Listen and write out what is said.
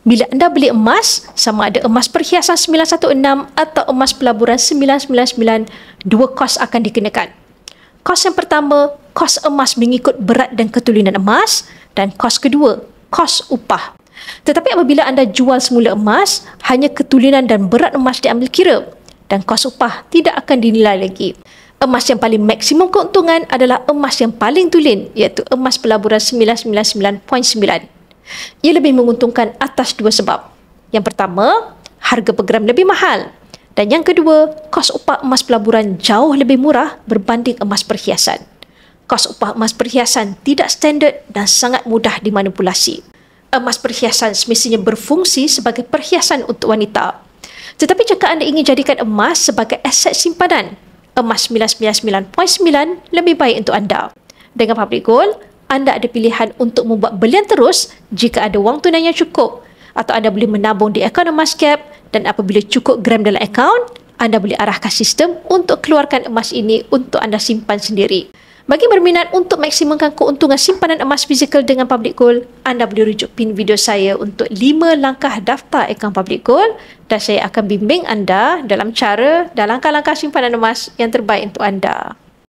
Bila anda beli emas, sama ada emas perhiasan 916 atau emas pelaburan 999, dua kos akan dikenakan. Kos yang pertama, kos emas mengikut berat dan ketulinan emas, dan kos kedua, kos upah. Tetapi apabila anda jual semula emas, hanya ketulinan dan berat emas diambil kira dan kos upah tidak akan dinilai lagi. Emas yang paling maksimum keuntungan adalah emas yang paling tulen, iaitu emas pelaburan 999.9. Ia lebih menguntungkan atas dua sebab. Yang pertama, harga per gram lebih mahal. Dan yang kedua, kos upah emas pelaburan jauh lebih murah berbanding emas perhiasan. Kos upah emas perhiasan tidak standard dan sangat mudah dimanipulasi. Emas perhiasan semestinya berfungsi sebagai perhiasan untuk wanita. Tetapi jika anda ingin jadikan emas sebagai aset simpanan, emas 999.9 lebih baik untuk anda. Dengan Public Gold, anda ada pilihan untuk membuat belian terus jika ada wang tunai yang cukup, atau anda boleh menabung di akaun EmasCap, dan apabila cukup gram dalam akaun, anda boleh arahkan sistem untuk keluarkan emas ini untuk anda simpan sendiri. Bagi berminat untuk maksimumkan keuntungan simpanan emas fizikal dengan Public Gold, anda boleh rujuk pin video saya untuk 5 langkah daftar akaun Public Gold, dan saya akan bimbing anda dalam cara dan langkah-langkah simpanan emas yang terbaik untuk anda.